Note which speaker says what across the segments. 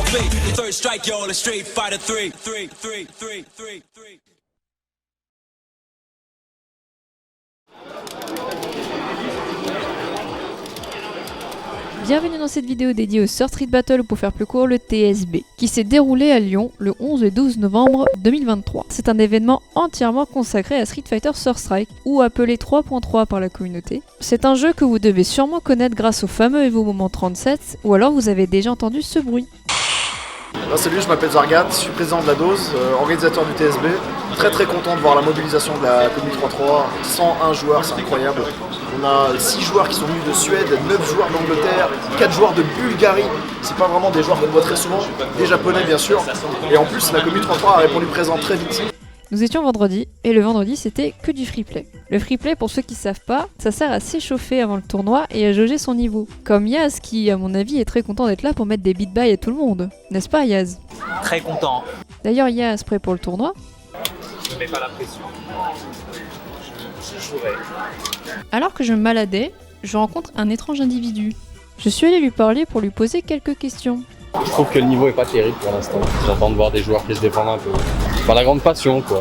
Speaker 1: feet. The third strike, y'all, the Street Fighter 3. 3, 3, 3, 3, 3.
Speaker 2: Bienvenue dans cette vidéo dédiée au Sur Street Battle, ou pour faire plus court, le TSB, qui s'est déroulé à Lyon le 11 et 12 novembre 2023. C'est un événement entièrement consacré à Street Fighter Third Strike, ou appelé 3.3 par la communauté. C'est un jeu que vous devez sûrement connaître grâce au fameux Evo Moment 37, ou alors vous avez déjà entendu ce bruit.
Speaker 3: Salut, je m'appelle Zargat, je suis président de la Dose, organisateur du TSB. Très content de voir la mobilisation de la communauté 3.3. 101 joueurs, c'est incroyable. On a 6 joueurs qui sont venus de Suède, 9 joueurs d'Angleterre, 4 joueurs de Bulgarie. C'est pas vraiment des joueurs qu'on voit très souvent, des Japonais bien sûr. Et en plus, la communauté 3.3 a répondu présent très vite.
Speaker 2: Nous étions vendredi, et le vendredi c'était que du freeplay. Le freeplay, pour ceux qui savent pas, ça sert à s'échauffer avant le tournoi et à jauger son niveau. Comme Yaz qui, à mon avis, est très content d'être là pour mettre des beat by à tout le monde. N'est-ce pas Yaz?
Speaker 4: Très content.
Speaker 2: D'ailleurs Yaz, prêt pour le tournoi?
Speaker 4: Je mets pas la pression. Je jouerai.
Speaker 2: Alors que je me baladais, je rencontre un étrange individu. Je suis allé lui parler pour lui poser quelques questions.
Speaker 5: Je trouve que le niveau est pas terrible pour l'instant. J'entends de voir des joueurs qui se défendent un peu. Pas la grande passion quoi.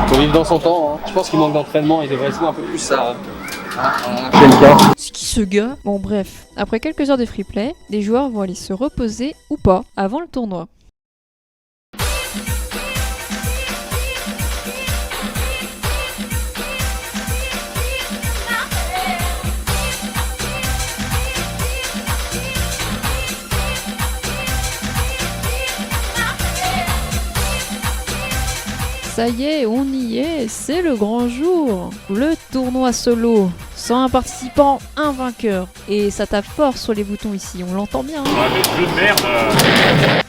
Speaker 5: Faut vivre dans son temps. Hein. Je pense qu'il manque d'entraînement, il devrait jouer un peu plus ça.
Speaker 2: C'est qui ce gars? Bon bref, après quelques heures de freeplay, les joueurs vont aller se reposer ou pas avant le tournoi. Ça y est, on y est, c'est le grand jour. Le tournoi solo, 101 participants, un vainqueur. Et ça tape fort sur les boutons ici, on l'entend bien. Hein.
Speaker 6: Ouais, mais jeu de merde.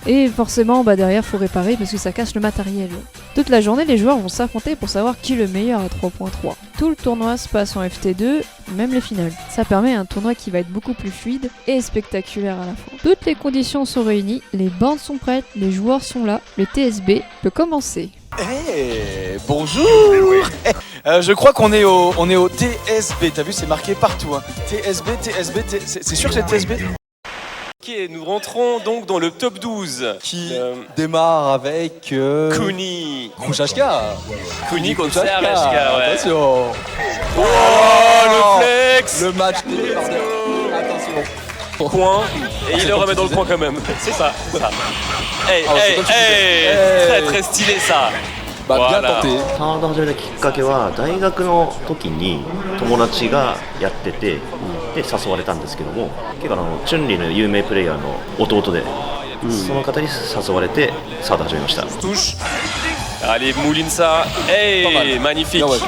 Speaker 2: Et forcément, derrière, faut réparer parce que ça casse le matériel. Toute la journée, les joueurs vont s'affronter pour savoir qui est le meilleur à 3.3. Tout le tournoi se passe en FT2, même les finales. Ça permet un tournoi qui va être beaucoup plus fluide et spectaculaire à la fois. Toutes les conditions sont réunies, les bandes sont prêtes, les joueurs sont là, le TSB peut commencer.
Speaker 7: Hey, bonjour. Je crois qu'on est au TSB, t'as vu c'est marqué partout hein. TSB, c'est sûr que c'est TSB.
Speaker 8: Ok, nous rentrons donc dans le top 12
Speaker 7: Qui démarre avec
Speaker 8: Kuni
Speaker 7: Krushashka.
Speaker 8: Kuni contre Sergashka, ouais.
Speaker 7: Attention.
Speaker 8: Oh, le flex.
Speaker 7: Le match débordé. Attention.
Speaker 8: Coin, et il le remet dans le coin quand même. C'est ça. Hey, très stylé ça.
Speaker 7: Bah bien
Speaker 8: Voilà.
Speaker 7: tenté.
Speaker 9: サード始めたきっかけは大学の時に友達がやってて、で誘われたんですけども、結構チュンリーの有名プレイヤーの弟で、その方に誘われてサード始めました。
Speaker 8: Touche. Allez, mouline ça. Hey, magnifique.
Speaker 7: Bien, ouais.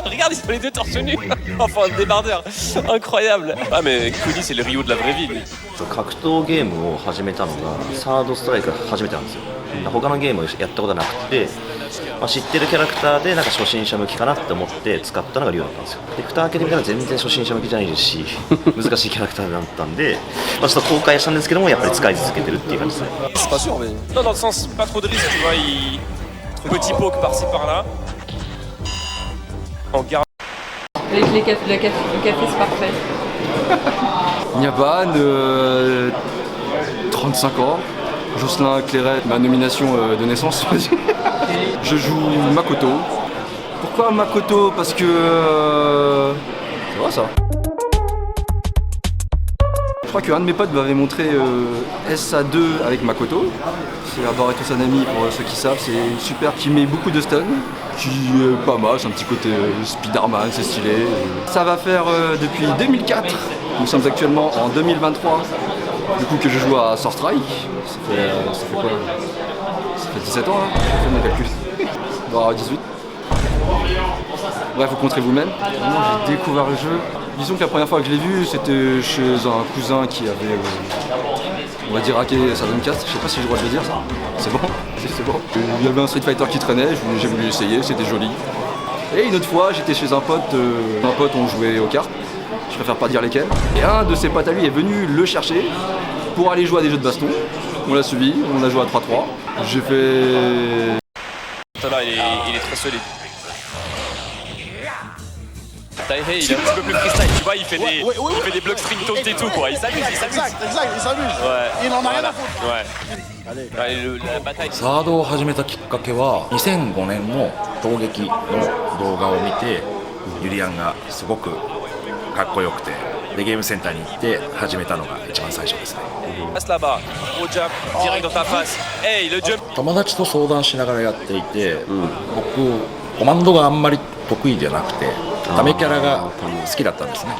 Speaker 8: Regarde, ils sont les deux torse nus. Enfin, un débardeur. Incroyable. Ah, mais Kuni, c'est le Rio de la vraie vie, lui.
Speaker 9: 格闘ゲームを始めたのがサードストライクが初めてなんですよ。他のゲームをやったことなくて、知ってるキャラクターで初心者向きかなって思って使ったのがリオだったんですよ。で蓋開けてみたら全然初心者向きじゃないですし難しいキャラクターだったんで、ちょっと後悔したんですけども、やっぱり使い続けてるっていう感じですね。
Speaker 7: C'est pas sûr mais.
Speaker 8: Non, dans le sens, pas trop de risques, tu vois. Petit poke par-ci par-là. En garde.
Speaker 2: Avec le café c'est parfait.
Speaker 5: Niaban, 35 ans. Jocelyn Clairet, ma nomination de naissance. Je joue Makoto. Pourquoi Makoto? Parce que... c'est vrai ça. Je crois qu'un de mes potes m'avait montré SA2 avec Makoto. C'est Arboreto Sanami pour ceux qui savent, c'est une super qui met beaucoup de stun, qui est pas mal, c'est un petit côté Spider-Man, c'est stylé. Ça va faire depuis 2004, nous sommes actuellement en 2023, du coup que je joue à Sword Strike. Ça fait quoi? Ça fait 17 ans hein, faites mon calcul. Bon, 18. Bref, vous compterez vous-même. Moi j'ai découvert le jeu. Disons que la première fois que je l'ai vu, c'était chez un cousin qui avait, on va dire, hacké sa Dreamcast. Je sais pas si j'ai le droit de le dire ça. C'est bon? C'est bon. Il y avait un Street Fighter qui traînait, j'ai voulu essayer, c'était joli. Et une autre fois, j'étais chez un pote, on jouait aux cartes. Je préfère pas dire lesquels. Et un de ses potes à lui est venu le chercher pour aller jouer à des jeux de baston. On l'a suivi, on a joué à 3-3. J'ai fait...
Speaker 8: Là, il est très solide. Taihei, il est un petit peu plus freestyle, tu vois, il fait des blocs string taunt et tout, quoi. Il s'amuse.
Speaker 3: Exact, il s'amuse.
Speaker 8: Ouais.
Speaker 3: Il en a rien
Speaker 8: Voilà.
Speaker 3: à foutre.
Speaker 8: Ouais. Ouais, la bataille.
Speaker 6: サードを始めたきっかけは2005年の衝撃の動画を見てユリアンがすごくかっこよくてでゲームセンターに行って始めたのが一番最初ですね。
Speaker 8: Passe là-bas, gros jump, direct dans ta face. Hey, le jump.
Speaker 6: 友達と相談しながらやっていて、僕コマンドがあんまり得意じゃなくてタメキャラが好きだったんですね。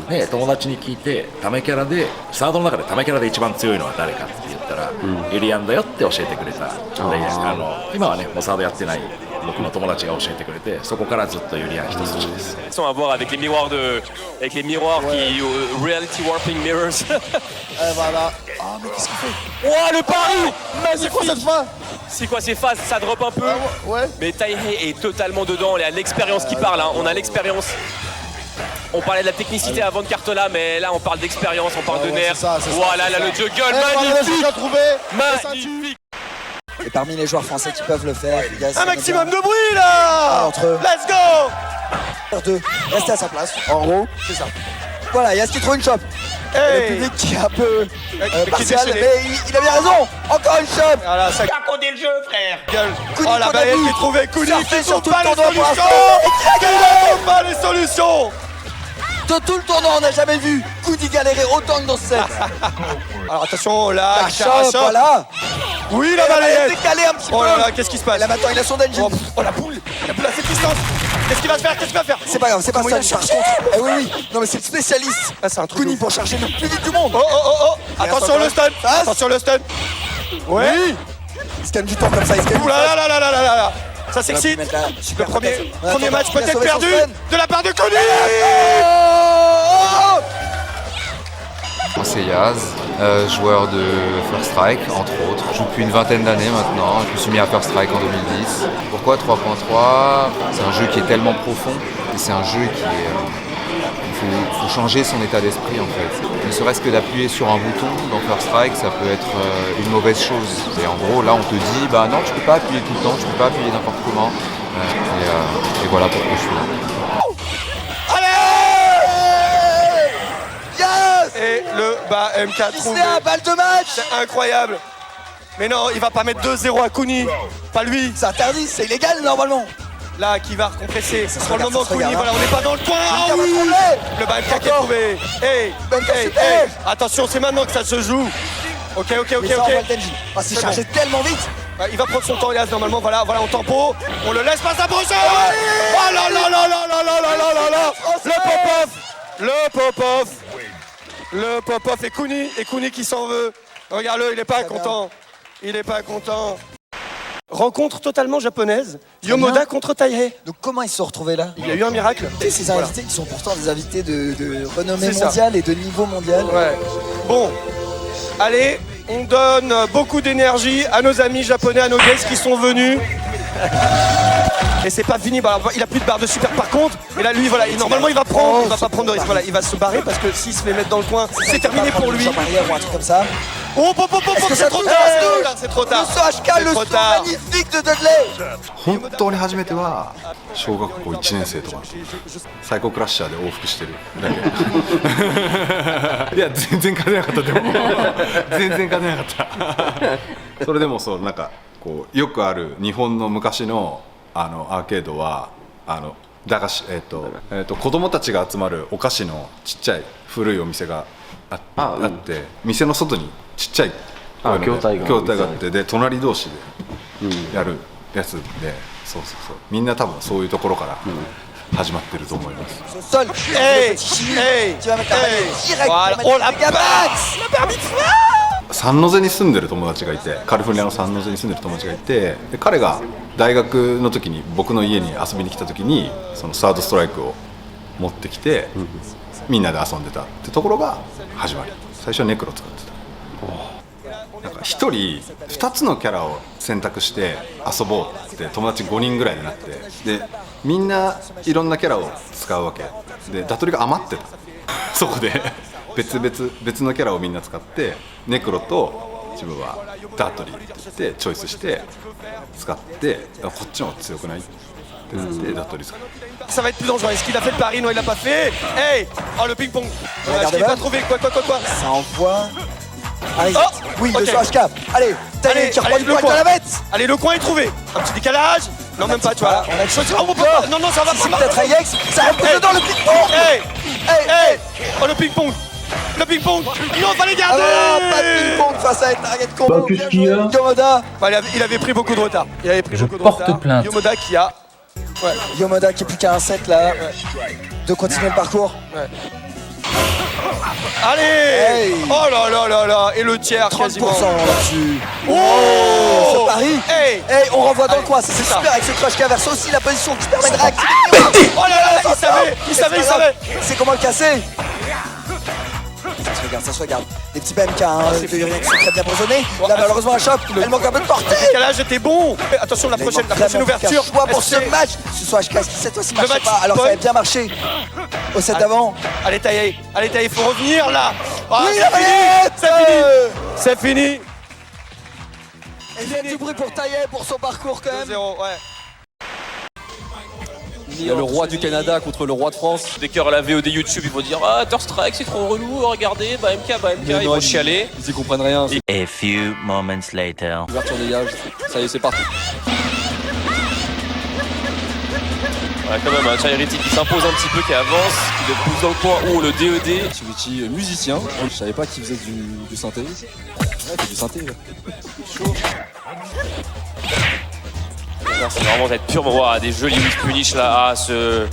Speaker 6: で友達に聞いてタメキャラでサードの中でタメキャラで一番強いのは誰かって言ったら、ユリアンだよって教えてくれたで今はねもうサードやってない僕の友達が教えてくれてそこからずっとユリアン一筋です。
Speaker 8: Sont à voir avec les miroirs qui reality warping mirrors.
Speaker 3: Voilà. Ah, mais qu'est-ce qu'il fait?
Speaker 8: Oh le pari!
Speaker 3: C'est quoi cette fois?
Speaker 8: C'est quoi ces phases? Ça drop un peu.
Speaker 3: Ouais.
Speaker 8: Mais Taihei est totalement dedans. Il y a l'expérience qui parle. Hein. On a l'expérience. On parlait de la technicité avant de Cartola, mais là on parle d'expérience, on parle de nerfs. Voilà, là le juggle, magnifique! Magnifique!
Speaker 10: Et parmi les joueurs français qui peuvent le faire,
Speaker 7: Un maximum de bruit là!
Speaker 10: Entre eux.
Speaker 7: Let's go!
Speaker 10: De rester à sa place, en gros.
Speaker 7: C'est ça.
Speaker 10: Voilà, Yas qui trouve une chope.
Speaker 7: Hey.
Speaker 10: Le public qui est un peu
Speaker 7: Qui est
Speaker 10: partial,
Speaker 7: déchaîné.
Speaker 10: mais il a bien raison. Encore une chope.
Speaker 7: Voilà, ça
Speaker 8: Raconter le jeu, frère!
Speaker 7: gueule.
Speaker 10: Kuni
Speaker 7: Oh la
Speaker 10: qu'on a
Speaker 7: baguette
Speaker 10: vu.
Speaker 7: qui est trouvée, Kuni
Speaker 10: Surfer
Speaker 7: qui
Speaker 10: sur
Speaker 7: trouve
Speaker 10: tout
Speaker 7: pas
Speaker 10: le
Speaker 7: les
Speaker 10: tournoi pour
Speaker 7: solutions!
Speaker 10: l'instant. Et qui a gagné.
Speaker 7: Qui trouve pas les solutions!
Speaker 10: De tout le tournoi, on n'a jamais vu Kuni galérer autant que dans ce set.
Speaker 7: Alors attention, là,
Speaker 10: La chope, voilà.
Speaker 7: Oui, la
Speaker 10: Et la
Speaker 7: balayette!
Speaker 10: décalé un petit peu.
Speaker 7: Oh là là, qu'est-ce qui se passe?
Speaker 10: Et là maintenant, il a son danger.
Speaker 7: Oh la boule à cette distance! Qu'est-ce qu'il va faire? Qu'est-ce qu'il va faire?
Speaker 10: C'est pas grave, c'est pas
Speaker 7: Comment
Speaker 10: ça.
Speaker 7: il
Speaker 10: Par
Speaker 7: charge?
Speaker 10: contre, oui, oui. Non, mais c'est le spécialiste.
Speaker 7: Ah, c'est un truc.
Speaker 10: Kuni pour charger le plus vite du monde.
Speaker 7: Oh! Attention le stun!
Speaker 10: Passe.
Speaker 7: Attention le stun!
Speaker 10: Oui. Il se gagne du temps comme ça. Il se gagne
Speaker 7: Ouh
Speaker 10: du
Speaker 7: là
Speaker 10: temps.
Speaker 7: là! Ça s'excite!
Speaker 10: mettre la
Speaker 7: Le
Speaker 10: super
Speaker 7: premier
Speaker 10: Attends,
Speaker 7: match
Speaker 10: il a
Speaker 7: peut-être
Speaker 10: sauvé son
Speaker 7: perdu
Speaker 10: stun.
Speaker 7: de la part de Kuni!
Speaker 11: C'est Yaz, joueur de First Strike entre autres. Je joue depuis une vingtaine d'années maintenant. Je me suis mis à First Strike en 2010. Pourquoi 3.3? C'est un jeu qui est tellement profond et c'est un jeu qui est... Il faut changer son état d'esprit en fait. Ne serait-ce que d'appuyer sur un bouton dans First Strike, ça peut être une mauvaise chose. Et en gros là on te dit bah non tu peux pas appuyer tout le temps, tu peux pas appuyer n'importe comment. Et voilà pourquoi je suis là.
Speaker 7: Et le MK trouvé.
Speaker 10: C'est un balle de match.
Speaker 7: C'est incroyable. Mais non, il va pas mettre 2-0 à Kuni. Pas lui.
Speaker 10: C'est interdit, c'est illégal normalement.
Speaker 7: Là, qui va recompresser.
Speaker 10: Ça se
Speaker 7: Pour le
Speaker 10: regarde,
Speaker 7: moment,
Speaker 10: ça se
Speaker 7: Kuni,
Speaker 10: regarde,
Speaker 7: voilà, on n'est pas dans le point. Ah
Speaker 10: Lucas va
Speaker 7: oui.
Speaker 10: trembler.
Speaker 7: Le MK qui est trouvé. Hey,
Speaker 10: super.
Speaker 7: attention, c'est maintenant que ça se joue. Ok.
Speaker 10: Mais ça, on va le Denji. Ah, c'est
Speaker 7: C'est
Speaker 10: chargé
Speaker 7: bon.
Speaker 10: tellement vite.
Speaker 7: Ouais, il va prendre son temps, Elias, normalement. Voilà, on tempo. On le laisse pas s'approcher. Oh là là là là là là là là là là. Le pop-off. Le pop-off et Kuni qui s'en veut. Regarde-le, il est pas content. Il est pas content. Rencontre totalement japonaise. Yomoda contre Taihei.
Speaker 10: Donc comment ils se sont retrouvés là?
Speaker 7: Il y a eu un miracle.
Speaker 10: Et ces invités qui sont pourtant des invités de renommée
Speaker 7: C'est ça.
Speaker 10: mondiale et de niveau mondial.
Speaker 7: Ouais. Bon, allez, on donne beaucoup d'énergie à nos amis japonais, à nos guests qui sont venus. Et c'est pas fini, bah, il a plus de barre de super par contre. Et là lui voilà, normalement il va prendre, il va pas prendre de risque, voilà, il va se barrer parce que s'il se fait mettre dans le coin, c'est terminé pour lui.
Speaker 10: Champ arrière ou un truc comme ça.
Speaker 7: Oh,
Speaker 10: Est-ce que
Speaker 7: c'est
Speaker 10: ça
Speaker 7: trop
Speaker 10: touche?
Speaker 7: tard, c'est trop tard.
Speaker 10: Le saut HK,
Speaker 7: C'est
Speaker 10: le
Speaker 7: trop
Speaker 10: saut
Speaker 7: tard.
Speaker 10: magnifique de Dudley.
Speaker 5: 本当に初めては小学校1年生とかサイコクラッシャーで往復してるだけいや全然勝てなかったでも全然勝てなかったそれでもそうなんかこうよくある日本の昔のアーケードは駄菓子子供たちが集まるお菓子のちっちゃい古いお店があって店の外にちっちゃい筐体があってで隣同士でやるやつでそうみんな多分そういうところから始まってると思います。
Speaker 10: Sol.
Speaker 7: Hey,
Speaker 10: Tu vas mettre la balle direct.
Speaker 7: Voilà.
Speaker 10: Tu vas
Speaker 7: Oh,
Speaker 10: mettre
Speaker 7: la
Speaker 10: le Gabax.
Speaker 5: サンノゼに住んでる友達がいてカリフォルニアのサンノゼに住んでる友達がいてで彼が大学の時に僕の家に遊びに来た時にそのサードストライクを持ってきてみんなで遊んでたってところが始まり。最初はネクロ使ってた。なんか1人2つのキャラを選択して遊ぼうって友達5人ぐらいになってでみんないろんなキャラを使うわけでダトリが余ってたそこで別のキャラをみんな使ってネクロと
Speaker 12: 自分はダートリーって言ってチョイスして使ってこっちの方が強くないって言ってダートリー使う。
Speaker 7: Ça va être plus dangereux. Est-ce qu'il a fait le pari? Non, il l'a pas fait. Hey! Oh, le ping-pong. Je l'ai pas trouvé. Quoi?
Speaker 10: Ça envoie. Allez,
Speaker 7: oh
Speaker 10: oui,
Speaker 7: okay.
Speaker 10: le HK. Allez, Taillé qui reprend du poil dans la bête.
Speaker 7: Allez, le coin est trouvé. Un petit décalage. Non, même pas, tu vois. Non, non, ça va pas.
Speaker 10: Peut-être Ayex. Ça rentre dedans le ping-pong.
Speaker 7: Hey! Oh, le ping-pong. Le ping-pong. Non, fallait garder.
Speaker 10: Pas de ping-pong face à Target Combo. Yomoda.
Speaker 7: Il avait pris beaucoup de retard.
Speaker 13: Je porte plainte.
Speaker 7: Yomoda qui a.
Speaker 10: Ouais. Yomoda qui est plus qu'à un set là. De continuer le parcours.
Speaker 7: Ouais. Allez! Hey. Oh là là là là! Et le tiers
Speaker 10: 30%
Speaker 7: quasiment
Speaker 10: là-dessus.
Speaker 7: Oh!
Speaker 10: Ce pari!
Speaker 7: Hey!
Speaker 10: Hey, on renvoie dans le coin, c'est super avec ce crush qui inverse aussi la position qui permet de réactiver.
Speaker 7: Oh là là, il savait!
Speaker 10: C'est comment le casser? Ça se regarde. Des petits BMK, de Urien qui sont très bien positionnés. Là, malheureusement, elle chope. Elle manque un peu de portée.
Speaker 7: Le décalage était bon. Attention, la prochaine ouverture.
Speaker 10: Choix pour ce match. Ce soit HK qui cette fois-ci marche pas. Alors, ça avait bien marché au set d'avant.
Speaker 7: Allez, Taillé, il faut revenir là.
Speaker 10: Oui,
Speaker 7: c'est fini.
Speaker 10: Et il y a du bruit pour Taillé pour son parcours quand même.
Speaker 7: 2-0, ouais.
Speaker 5: Il y a le roi du Canada contre le roi de France.
Speaker 8: Dès qu'il y aura la VOD YouTube, ils vont dire ah, Thunderstrike c'est trop relou, regardez, BMK, ils vont chialer.
Speaker 5: Ils y comprennent rien.
Speaker 14: A few moments later.
Speaker 5: Ouverture des gages, ça y est, c'est parti.
Speaker 8: Ouais, quand même, un Charity qui s'impose un petit peu, qui avance, qui pousse dans le coin. Oh, le DED.
Speaker 5: Chibuchi, musicien. Je savais pas qu'il faisait du synthé. Ouais, il fait du synthé. Là.
Speaker 8: Chaud. C'est vraiment être purement voir des jolis whiff punish là. Ah, ce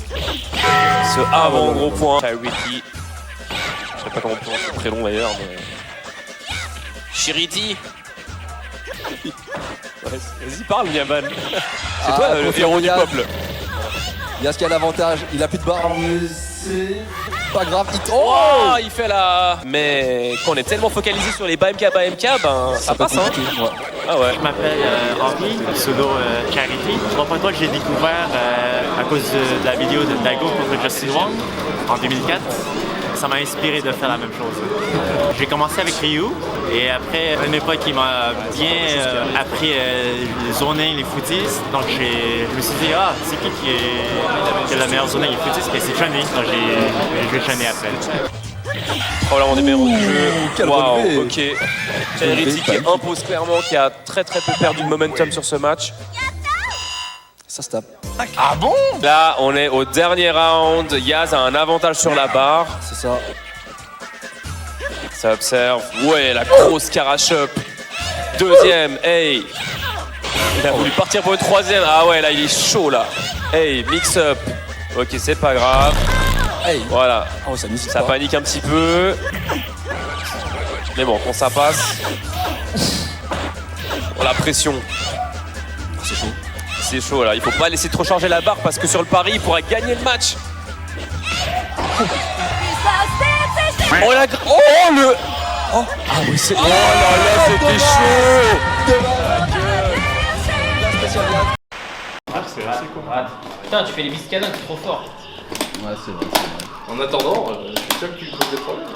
Speaker 8: avant gros point. Charity. Je sais pas comment on prononce le prénom d'ailleurs, mais. Charity. Vas-y, parle, Yaman. C'est toi le héros du peuple.
Speaker 5: Yas qui a l'avantage, il a plus de barre. Pas grave,
Speaker 8: oh, il fait la. Mais quand on est tellement focalisé sur les BMK, ben ça passe hein.
Speaker 5: Ouais.
Speaker 8: Ah ouais.
Speaker 15: Je m'appelle Henri, pseudo Charity. Je comprends pas que j'ai découvert à cause de la vidéo de Dago contre Justin Wong en 2004. Ça m'a inspiré de faire la même chose. J'ai commencé avec Ryu et après à une époque il m'a bien appris le zoning, les footies. Donc je me suis dit c'est qui est la meilleure zoning et footies? C'est Chun-Li. Donc je vais Chun-Li après.
Speaker 8: Probablement des meilleurs du jeu. Waouh, ok. Charity qui impose clairement, qui a très peu perdu de momentum sur ce match.
Speaker 5: Ça se tape.
Speaker 8: Ah bon? Là, on est au dernier round. Yaz a un avantage sur la barre.
Speaker 5: C'est ça.
Speaker 8: Ça observe. Ouais, la grosse carache up. Deuxième, hey. Il a voulu partir pour une troisième. Ah ouais, là, il est chaud, là. Hey, mix up. Ok, c'est pas grave.
Speaker 5: Hey.
Speaker 8: Voilà.
Speaker 5: Oh,
Speaker 8: ça panique un petit peu. Mais bon, quand ça passe. Oh, la pression.
Speaker 5: C'est chaud.
Speaker 8: C'est chaud là, il faut pas laisser trop charger la barre parce que sur le pari il pourra gagner le match. Oh la oh le oh ah oui c'est oh là là c'était chaud.
Speaker 4: C'est assez cool. Putain tu fais les biscadins, t'es trop fort.
Speaker 5: Ouais c'est vrai.
Speaker 4: En attendant, je suis sûr que tu me causes des problèmes.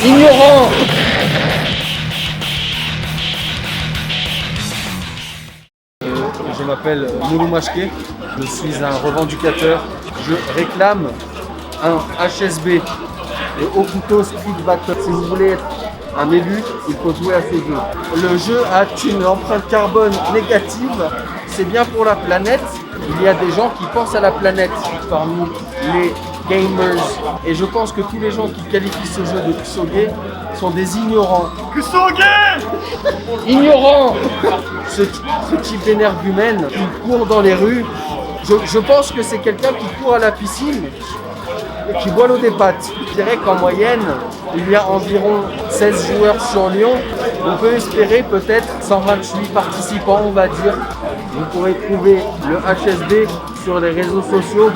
Speaker 13: Ignorant.
Speaker 16: Je m'appelle Moulou-Mashke, je suis un revendicateur. Je réclame un HSB et Okuto Street Battle. Si vous voulez être un élu, il faut jouer à ce jeu. Le jeu a une empreinte carbone négative, c'est bien pour la planète. Il y a des gens qui pensent à la planète parmi les gamers. Et je pense que tous les gens qui qualifient ce jeu de Kusoge sont des ignorants.
Speaker 7: Kusoge!
Speaker 16: Ignorants! Ce type d'énergumène qui court dans les rues, je pense que c'est quelqu'un qui court à la piscine et qui boit l'eau des pattes. Je dirais qu'en moyenne, il y a environ 16 joueurs sur Lyon. On peut espérer peut-être 128 participants, on va dire. Vous pourrez trouver le HSB sur les réseaux sociaux,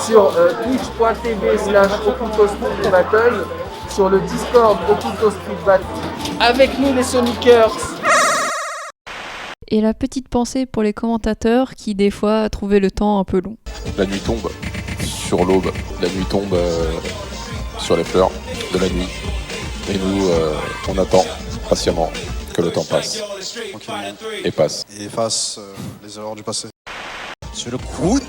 Speaker 16: sur twitch.tv/Okuto Street Battle, sur le Discord Okuto Street Battle. Avec nous les Sonickers.
Speaker 2: Et la petite pensée pour les commentateurs qui des fois trouvaient le temps un peu long.
Speaker 17: La nuit tombe sur l'aube, la nuit tombe sur les fleurs de la nuit. Et nous, on attend patiemment que le temps passe. Et passe.
Speaker 18: Et efface les erreurs du passé.
Speaker 7: Sur le coude.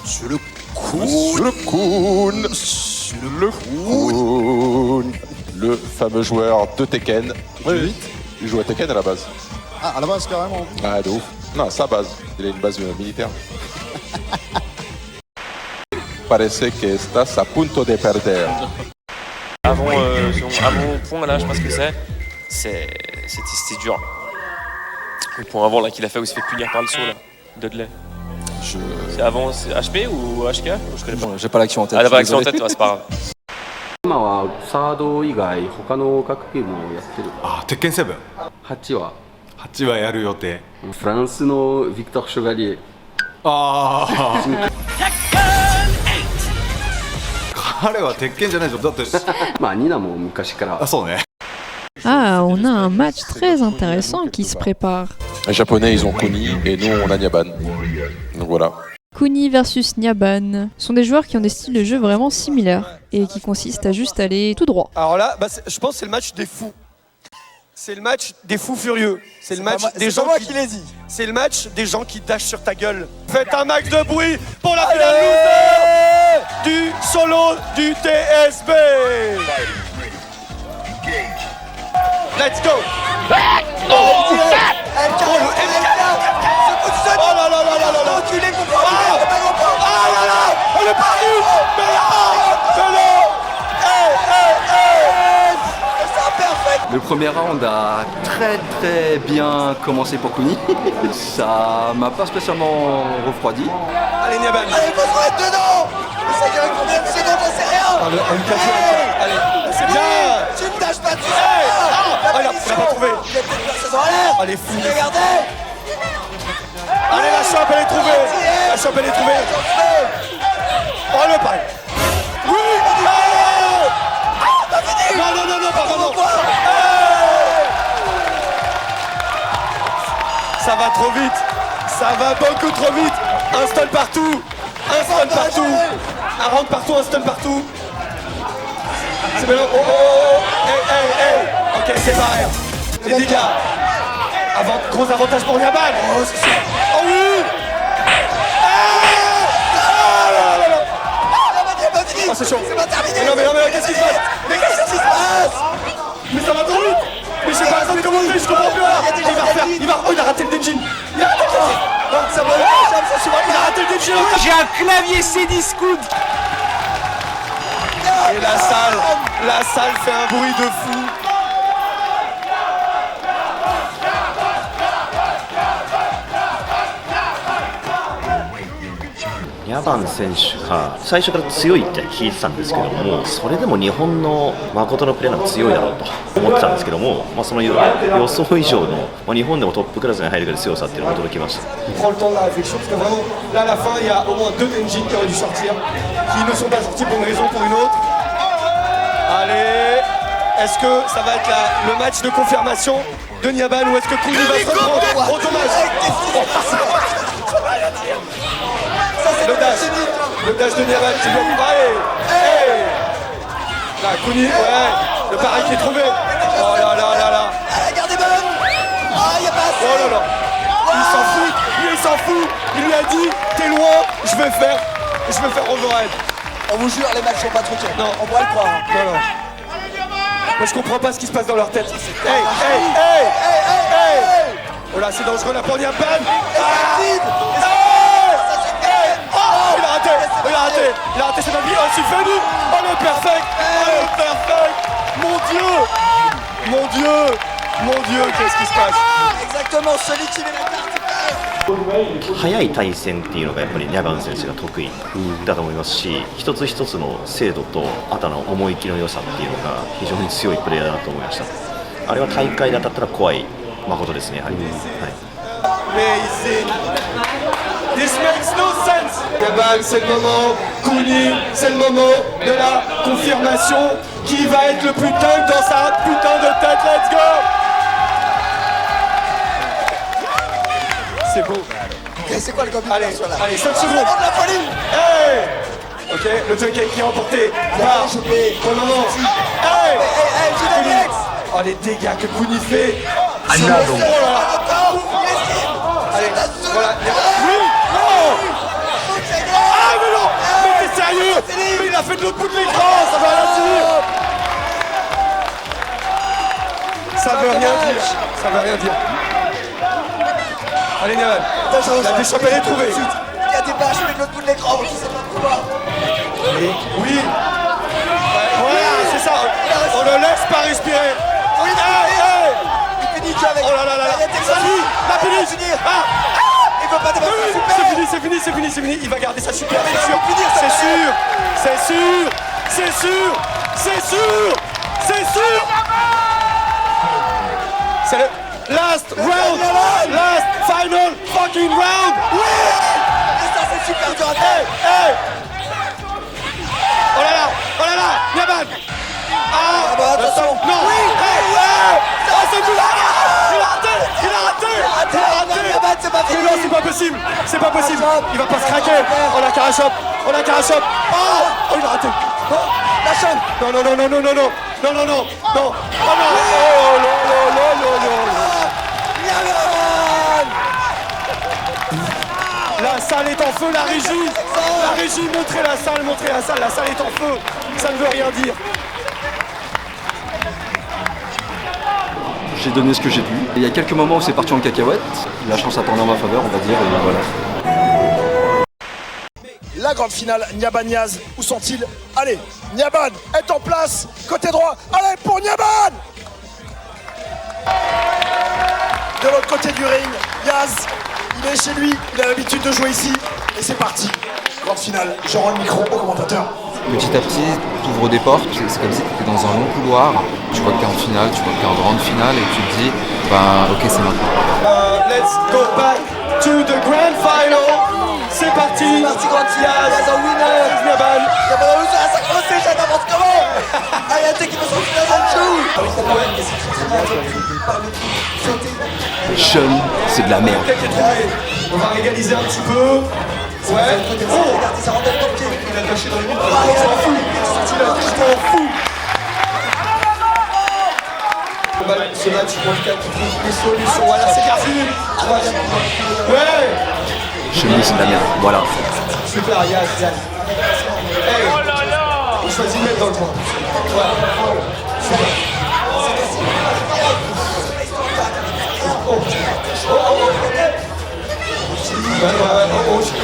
Speaker 7: Sur le coude.
Speaker 17: Sur le coude.
Speaker 7: Sur le coude.
Speaker 17: Le fameux joueur de Tekken.
Speaker 18: Oui.
Speaker 17: Il joue à Tekken à la base.
Speaker 18: Ah, à la base, carrément.
Speaker 17: Ah, de ouf. Non, sa base. Il a une base militaire. Parece que estás a punto de perder.
Speaker 8: Avant point là, je sais pas ce que c'était dur. Le point avant là qu'il a fait où il se fait punir par le saut là, Dudley. C'est avant, c'est HP ou HK? Je connais pas.
Speaker 5: J'ai pas l'action en tête.
Speaker 8: Ah, t'as pas l'action en tête, c'est pas grave.
Speaker 16: 今はサード以外他の各ゲームをやってる。
Speaker 12: あ、鉄拳7。
Speaker 16: 8は
Speaker 12: 8はやる予定。
Speaker 16: フランスのビクトル・シュガリエ。
Speaker 12: ああ。彼は鉄拳じゃないでしょ。だって。
Speaker 16: まあニナも昔から。
Speaker 12: あ、そうね。
Speaker 2: Ah, on a un match très intéressant qui se prépare.
Speaker 17: Les Japonais, ils ont Kuni et nous, on a Nyaban. Donc voilà.
Speaker 2: Kuni versus Nyaban sont des joueurs qui ont des styles de jeu vraiment similaires et qui consistent à juste aller tout droit.
Speaker 7: Alors là, je pense que c'est le match des fous. C'est le match des fous furieux. C'est le match des gens qui les dit. C'est le match des gens qui dashent sur ta gueule. Faites un max de bruit pour la finale loser du solo du TSB. Let's go. Oh le M4. Oh là là là là là là. Ah là là. On est parti. Mais non.
Speaker 5: Le premier round a très bien commencé pour Kuni. Ça m'a pas spécialement refroidi.
Speaker 7: Allez Nyaban. Allez, faut se mettre dedans. Ça gagne combien de secondes, on sait rien. Allez, c'est bien. Tu me tâches pas dessus. Oh là, il a pas trouvé. Allez, fou. Regardez. Allez, la chope, elle est trouvée. La chope, elle est trouvée. Oh, le paille. Oui. T'as fini. Non, pardon. Ça va trop vite. Ça va beaucoup trop vite. Un stun partout. Un round partout, un stun partout. C'est bien. Oh. Hey. Ok, c'est pareil. Les dégâts. Gros avantage pour Nyaban. Oh, c'est sûr. Oh oui. Oh, c'est chaud. C'est pas terminé. Mais non, qu'est-ce qui se passe? Mais ça va trop vite. Mais j'ai pas besoin de commenter, je comprends plus là. Il a raté le Denjin. Il a raté le Denjin.
Speaker 13: J'ai un clavier C10
Speaker 7: Et la salle fait un bruit de fou.
Speaker 9: ニャバン選手が最初から強いって聞いてたんですけども、それでも日本の誠のプレーなんか強いだろうと思ってたんですけども、その予想以上の日本でもトップクラスに入るぐらいの強さっていうのが驚きました。
Speaker 7: Prends le temps de la réflexion parce que vraiment là à la fin il y a au moins 2 Denjin qui auraient dû sortir, qui ne sont pas sortis pour une raison ou pour une autre. Allez, est-ce que ça va être le match de confirmation de Nyaban ou est-ce que Kuni va se reprendre? Oh dommage. Le dash de Nyaban qui bloque. Allez. Là, Kuni, ouais. Le pareil qui est trouvé. Oh là.
Speaker 10: Regardez bonne. Ah, y'a pas assez.
Speaker 7: Oh là. Il s'en fout. Il lui a dit, t'es loin, je vais faire overhead.
Speaker 10: On vous jure, les matchs sont pas truqués.
Speaker 7: Non.
Speaker 10: On pourrait le croire.
Speaker 7: Non. Moi je comprends pas ce qui se passe dans leur tête. Hey. Oh là, c'est dangereux là pour Nyaban. Il a raté, c'est dans le vie. Oh, c'est fini. Oh, le perfect. Mon Dieu, qu'est-ce qui se passe?
Speaker 10: Exactement, celui qui met la carte.
Speaker 9: 速い対戦っていうのがやっぱりニャバン選手が得意だと思いますし、一つ一つの精度とあとの思い切りの良さっていうのが非常に強いプレーヤーだなと思いました。あれは大会で当たったら怖い誠ですね、やはり。
Speaker 7: This makes no sense. Nyaban, c'est le moment. Kuni, c'est le moment de la confirmation. Qui va être le plus dingue dans sa putain de tête? Let's go. C'est beau.
Speaker 10: C'est quoi le combinaison là?
Speaker 7: Allez, 5 secondes.
Speaker 10: De la folie.
Speaker 7: Hey. Ok, le Junkie qui est remporté par pour le moment. Hey, oh les dégâts que Kuni fait. Allez, voilà. Oui, non. Ah mais non. Mais t'es sérieux? Mais il a fait de l'autre bout de l'écran, ça veut rien dire. Ça veut rien dire. Ça veut rien dire. Allez Néman, la déchappe elle est trouvée.
Speaker 10: Il y a des bâches avec l'autre bout de l'écran, je sais pas pourquoi.
Speaker 7: Oui. Voilà, c'est ça. On le laisse pas respirer.
Speaker 10: Oui, il finit avec.
Speaker 7: Oh là là là là. La finish. Ah.
Speaker 10: Il veut pas dépasser la super.
Speaker 7: C'est fini. Il va garder sa super, c'est sûr. C'est sûr. C'est le last round. Last final fucking round.
Speaker 10: Oui. Et ça c'est super dur à faire.
Speaker 7: Hey. Oh là là, Yaman. Ah
Speaker 10: bah attention.
Speaker 7: Non. Oui. Hey. Ah c'est tout là. Il a raté.
Speaker 10: Yaman, c'est pas fini.
Speaker 7: Non, c'est pas possible. Il va pas se craquer. On a Karachop. Oh, il a raté.
Speaker 10: La chaîne.
Speaker 7: Non. Oh non. La salle est en feu, la régie, montrez la salle, la salle est en feu, ça ne veut rien dire.
Speaker 5: J'ai donné ce que j'ai pu. Il y a quelques moments où c'est parti en cacahuète, la chance a tourné en ma faveur, on va dire, et voilà.
Speaker 3: La grande finale, Nyaban Yaz, où sont-ils? Allez, Nyaban est en place, côté droit, allez pour Nyaban. De l'autre côté du ring, Yaz, il est chez lui, il a l'habitude de jouer ici, et c'est parti. Grande finale, je rends le micro au commentateur.
Speaker 11: Petit à petit, tu ouvres des portes, c'est comme si tu étais dans un long couloir, tu vois que tu es en finale, tu vois que tu es en grande finale, et tu te dis, ok, c'est maintenant.
Speaker 7: Let's go back to the grand final. C'est parti.
Speaker 10: Grande finale, Yaz en winner.
Speaker 7: Nyaban.
Speaker 10: Nyaban a sacré, j'ai n'importe comment. Ayate qui veut sortir d'un joue.
Speaker 5: Sean, c'est de la merde.
Speaker 7: On va régaliser un petit peu. Ouais. Il a lâché dans les murs. Il s'en fout. Ce match, en tout cas, tu trouves des solutions. Voilà, c'est parti. Ouais.
Speaker 5: Sean, c'est de la merde. Voilà.
Speaker 7: Super, Yaz. Hey. Oh là là. On choisit de mettre dans le coin. Ouais. Super.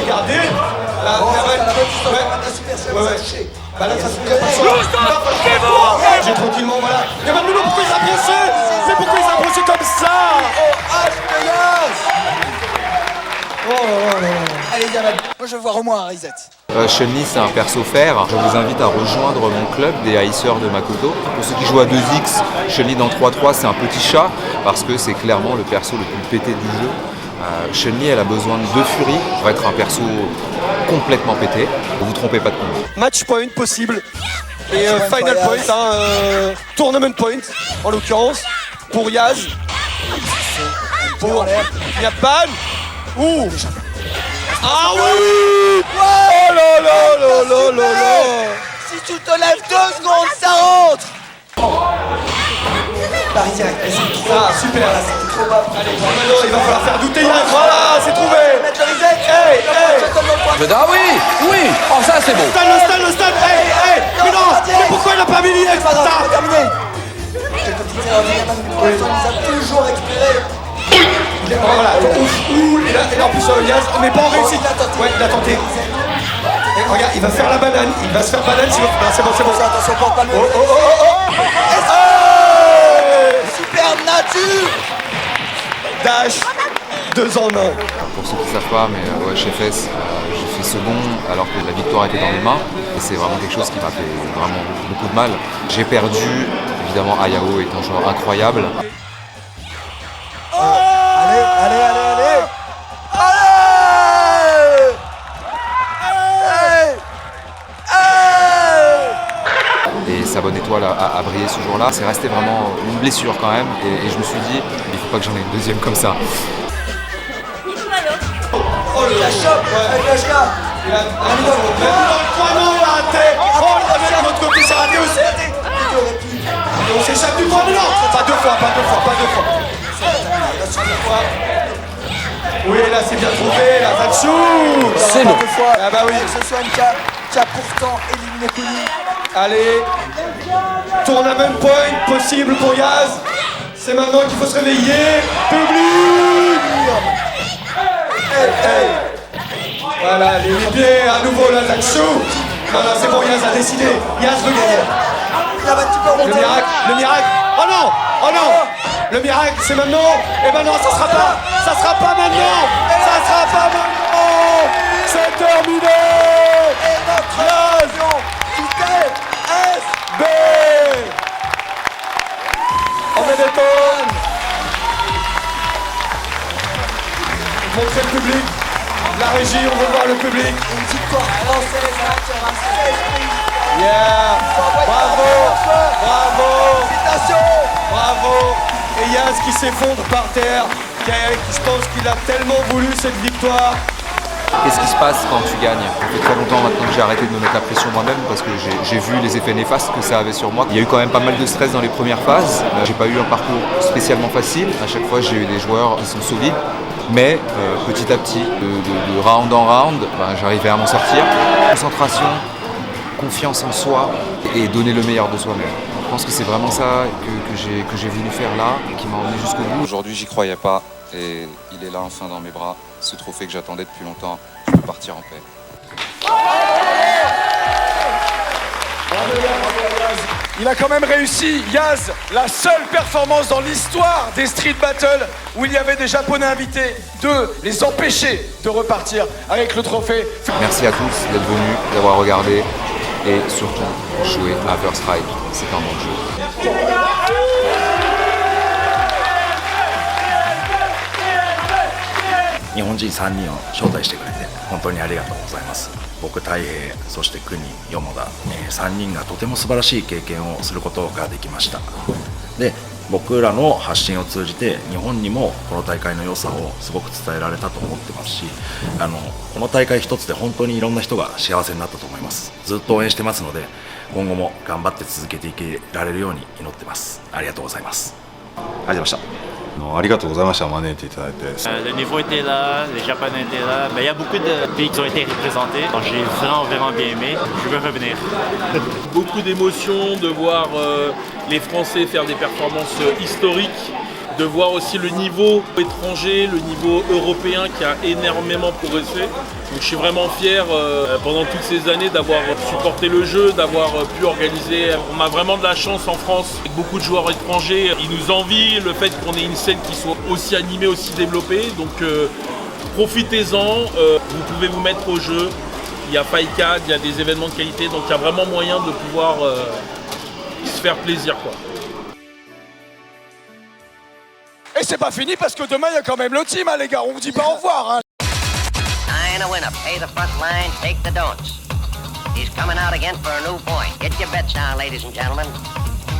Speaker 7: Regardez. Bah là, ça se fait. J'ai tranquillement, voilà. Mais maintenant, pourquoi ils approchaient? Mais pourquoi ils approchaient comme ça?
Speaker 10: Allez, Yaman. Moi, je veux voir au moins un reset.
Speaker 11: Chun-Li, c'est un perso fer. Je vous invite à rejoindre mon club des Icers de Makoto. Pour ceux qui jouent à 2X, Chun-Li dans 3-3, c'est un petit chat parce que c'est clairement le perso le plus pété du jeu. Chun-Li, elle a besoin de 2 furies pour être un perso complètement pété. Ne vous trompez pas de combat.
Speaker 7: Match point possible. Et final point, tournament point en l'occurrence, pour Yaz. Pour Nyaban. Ouh. Ah oui. Oh là là là là là là.
Speaker 10: Si tu te lèves 2 secondes, ça rentre. Parisien,
Speaker 7: ah super. Allez, maintenant il va falloir faire douter Yaz. Voilà, c'est trouvé.
Speaker 10: Mettre le reset.
Speaker 6: Ah oui. Oh ça c'est beau.
Speaker 7: Le stade. Hey. Mais non. Mais pourquoi il a pas mis l'IX?
Speaker 10: C'est pas grave, c'est terminé. Il a toujours récupéré.
Speaker 7: Voilà. Et là en plus Yaz, mais pas en réussite. Ouais, il a tenté. Et regarde, il va faire la banane. Il va se faire banane sinon. Non, c'est bon.
Speaker 10: Attention, porte pas le. Super nature.
Speaker 7: Dash. 2 en 1.
Speaker 11: Pour ceux qui ne savent pas, mais chez FES, j'ai fait second alors que la victoire était dans mes mains. Et c'est vraiment quelque chose qui m'a fait vraiment beaucoup de mal. J'ai perdu, évidemment Ayao est un joueur incroyable. Et sa bonne étoile a brillé ce jour-là. C'est resté vraiment une blessure quand même. Et je me suis dit, il ne faut pas que j'en ai une deuxième comme ça.
Speaker 10: La chope avec la JA.
Speaker 7: Il a un dans le coin, non, il a raté. Oh, il revient de l'autre côté, c'est raté aussi. Et on s'échappe du coin, mais non. Pas deux fois. Oui, là c'est bien trouvé, là, Zatchou.
Speaker 10: C'est
Speaker 7: non.
Speaker 10: Ah bah oui. Ce soit qui a pourtant éliminé Kuni.
Speaker 7: Allez, tournament point possible pour Yaz. C'est maintenant qu'il faut se réveiller. Public. Voilà, les 8 pieds, à nouveau là, Zatchou. Voilà, c'est bon, Yaz a décidé. Yaz veut gagner. Le miracle. Oh non. Le miracle, c'est maintenant. Et ben non, ça sera pas maintenant. C'est terminé.
Speaker 10: Et notre champion du TSB.
Speaker 7: On met des tonnes. Montrez le public. La régie, on veut voir le public.
Speaker 10: Une victoire française à 16 pays.
Speaker 7: Yeah. Bravo.
Speaker 10: Félicitations.
Speaker 7: Bravo. Et Yaz qui s'effondre par terre. Je pense qu'il a tellement voulu cette victoire.
Speaker 11: Qu'est-ce qui se passe quand tu gagnes? Ça fait très longtemps maintenant que j'ai arrêté de me mettre la pression moi-même parce que j'ai vu les effets néfastes que ça avait sur moi. Il y a eu quand même pas mal de stress dans les premières phases. J'ai pas eu un parcours spécialement facile. À chaque fois, j'ai eu des joueurs qui sont solides. Mais petit à petit, de round en round, j'arrivais à m'en sortir. Concentration, confiance en soi et donner le meilleur de soi-même. Je pense que c'est vraiment ça que j'ai voulu faire là et qui m'a emmené jusqu'au bout.
Speaker 12: Aujourd'hui, j'y croyais pas et il est là enfin dans mes bras. Ce trophée que j'attendais depuis longtemps, je peux partir en paix.
Speaker 7: Il a quand même réussi, Yaz, la seule performance dans l'histoire des Street Battles où il y avait des Japonais invités, de les empêcher de repartir avec le trophée.
Speaker 11: Merci à tous d'être venus, d'avoir regardé et surtout jouer à First Strike, c'est un bon jeu.
Speaker 6: 日本人3人を招待してくれて本当にありがとうございます。僕、太平、そして国、四モ田、3人がとても素晴らしい経験をすることができました。で、僕らの発信を通じて日本にもこの大会の良さをすごく伝えられたと思ってますし、この大会一つで本当にいろんな人が幸せになったと思います。ずっと応援してますので今後も頑張って続けていけられるように祈ってます。ありがとうございます。ありがとうございました。
Speaker 12: ありがとうございました。招いていただいて。
Speaker 15: Le niveau était là, les Japonais étaient là. Il y a beaucoup de pays qui ont été représentés. J'ai vraiment bien aimé. Je veux revenir.
Speaker 19: Beaucoup d'émotions de voir les Français faire des performances historiques, de voir aussi le niveau étranger, le niveau européen qui a énormément progressé. Donc je suis vraiment fier pendant toutes ces années d'avoir supporté le jeu, d'avoir pu organiser. On a vraiment de la chance en France avec beaucoup de joueurs étrangers. Ils nous envient le fait qu'on ait une scène qui soit aussi animée, aussi développée. Donc profitez-en, vous pouvez vous mettre au jeu. Il y a Fight4, il y a des événements de qualité, donc il y a vraiment moyen de pouvoir se faire plaisir, quoi.
Speaker 7: Et c'est pas fini parce que demain il y a quand même le team, hein, les gars, on vous dit pas au revoir. Hein.
Speaker 20: Nine a winner, pay the front line, take the don'ts. He's coming out again for a new point. Get your bets now, ladies and gentlemen.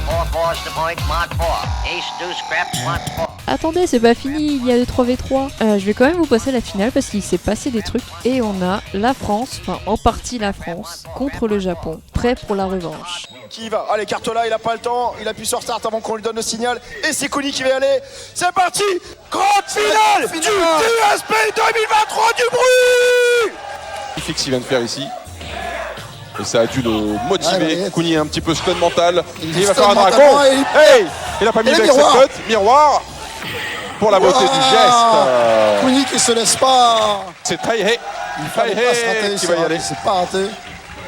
Speaker 20: 4-4's the point, mark 4. Ace, deuce, scraps, mark 4.
Speaker 2: Attendez, c'est pas fini, il y a le 3v3. Je vais quand même vous passer la finale parce qu'il s'est passé des trucs. Et on a la France, enfin en partie la France, contre le Japon, prêt pour la revanche.
Speaker 3: Qui y va? Allez, Cartola, il a pas le temps, il appuie sur start avant qu'on lui donne le signal. Et c'est Kuni qui va y aller. C'est parti! Grande finale du TSB 2023 du bruit!
Speaker 17: Magnifique ce qu'il vient de faire ici. Et ça a dû le motiver. Kuni est un petit peu stun mental. Il va faire un dragon. Hey! Il a pas mis le cut. Miroir. Pour la beauté du geste.
Speaker 18: Kuni qui se laisse pas.
Speaker 17: C'est Taihei. Taihei qui va y aller.
Speaker 18: C'est pas raté.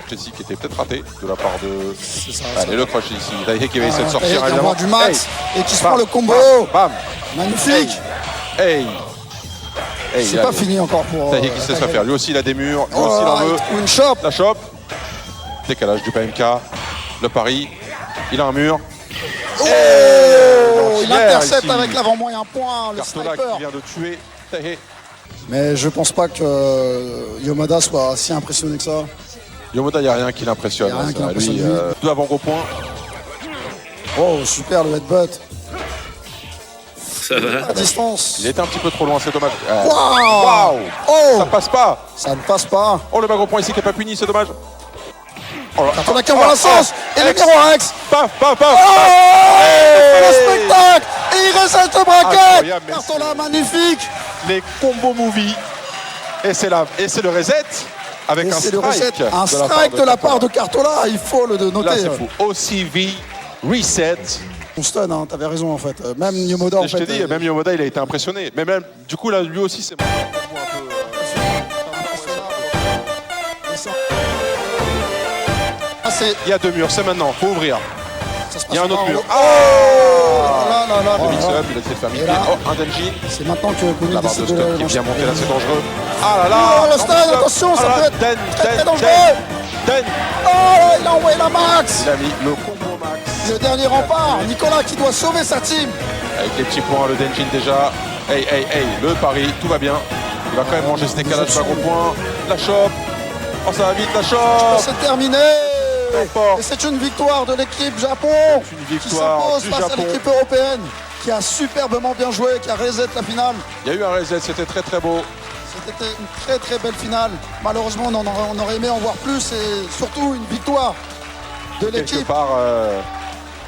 Speaker 17: Jessie qui était peut-être raté de la part de.
Speaker 18: C'est ça.
Speaker 17: Allez, le crush ici. Taihei qui va essayer de sortir.
Speaker 18: Taihei qui envoie du max et qui se prend le combo.
Speaker 17: Bam.
Speaker 18: Magnifique.
Speaker 17: Hey.
Speaker 18: C'est pas fini encore pour.
Speaker 17: Taihei qui se laisse faire. Lui aussi il a des murs. Lui aussi il en veut.
Speaker 18: Une chope.
Speaker 17: La chope. Décalage du PMK. Le pari. Il a un mur.
Speaker 18: Il intercepte avec l'avant-moyen point, le
Speaker 17: Cartola
Speaker 18: sniper.
Speaker 17: qui vient de tuer Taihei.
Speaker 18: Mais je pense pas que Yomada soit si impressionné que ça.
Speaker 17: Yomada, il n'y a rien qui l'impressionne. Lui, deux avant-gros points.
Speaker 18: Oh, super le headbutt.
Speaker 21: Ça va.
Speaker 18: À distance.
Speaker 17: Il était un petit peu trop loin, c'est dommage.
Speaker 18: Waouh.
Speaker 17: Ça passe pas.
Speaker 18: Ça ne passe pas.
Speaker 17: Oh, le bague au point ici qui n'est pas puni, c'est dommage.
Speaker 18: Cartola qui envoie la sauce. Et le Rex.
Speaker 17: Paf, paf, paf.
Speaker 18: Le spectacle. Et il reset le braquet. Cartola magnifique.
Speaker 17: Les combos movie. Et c'est le reset. Avec un strike.
Speaker 18: Un strike de la part de Cartola, il faut le noter.
Speaker 17: Là, c'est fou. OCV, reset.
Speaker 18: On stun, hein, t'avais raison en fait. Même Yomoda, en fait.
Speaker 17: Je t'ai dit, même Yomoda, il a été impressionné. Mais même, du coup, là, lui aussi, c'est un peu. Il y a deux murs, c'est maintenant, faut ouvrir. Il y a un autre mur. Le mix-up, il a essayé de faire mid-lane. Oh, un Denjin.
Speaker 18: C'est maintenant que Kuni
Speaker 17: la barre de stop qui vient monter là, c'est dangereux.
Speaker 18: Ah là là, le stun, attention, ça peut être très dangereux. Oh, il a envoyé la max.
Speaker 17: Il a mis le combo max.
Speaker 18: Le dernier rempart, Nicolas qui doit sauver sa team.
Speaker 17: Avec les petits points, le Denjin déjà. Hey, le pari, tout va bien. Il va quand même manger ce décalage par gros point. La chope. Oh, ça va vite, la chope.
Speaker 18: C'est terminé. Et c'est une victoire de l'équipe Japon qui s'impose face à l'équipe européenne qui a superbement bien joué, qui a reset la finale.
Speaker 17: Il y a eu un reset, c'était très très beau.
Speaker 18: C'était une très très belle finale. Malheureusement, on aurait aimé en voir plus et surtout une victoire de l'équipe.
Speaker 17: Quelque part,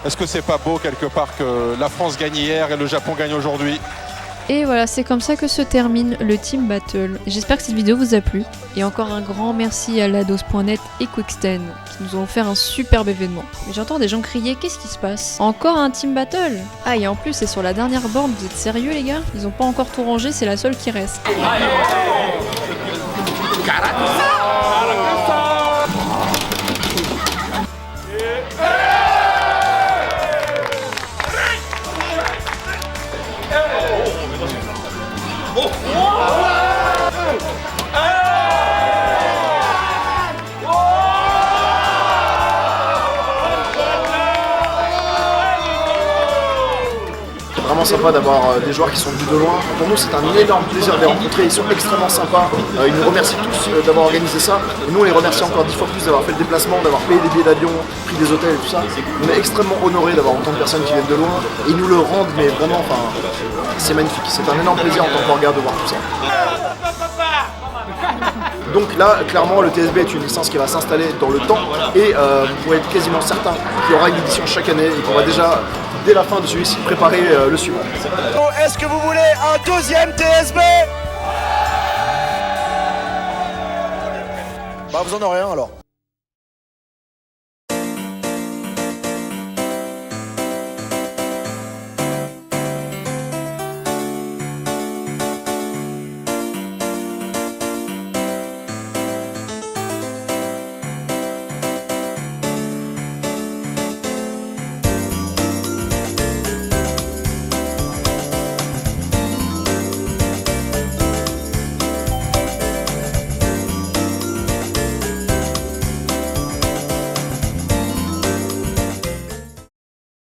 Speaker 17: est-ce que c'est pas beau quelque part que la France gagne hier et le Japon gagne aujourd'hui?
Speaker 2: Et voilà, c'est comme ça que se termine le Team Battle. J'espère que cette vidéo vous a plu. Et encore un grand merci à Lados.net et Quicksten qui nous ont offert un superbe événement. Mais j'entends des gens crier, qu'est-ce qui se passe? Encore un Team Battle? Ah, et en plus c'est sur la dernière borne, vous êtes sérieux les gars? Ils ont pas encore tout rangé, c'est la seule qui reste.
Speaker 3: Vraiment sympa d'avoir des joueurs qui sont venus de loin. Pour nous, c'est un énorme plaisir de les rencontrer. Ils sont extrêmement sympas. Ils nous remercient tous d'avoir organisé ça. Et nous, on les remercie encore 10 fois plus d'avoir fait le déplacement, d'avoir payé des billets d'avion, pris des hôtels et tout ça. On est extrêmement honorés d'avoir autant de personnes qui viennent de loin. Et ils nous le rendent, mais vraiment, enfin, c'est magnifique. C'est un énorme plaisir en tant que regard de voir tout ça. Donc là, clairement, le TSB est une licence qui va s'installer dans le temps. Et vous pouvez être quasiment certain qu'il y aura une édition chaque année et qu'on va déjà, dès la fin de celui-ci, préparer le suivant.
Speaker 7: Est-ce que vous voulez un deuxième TSB?
Speaker 18: Bah vous en aurez un alors.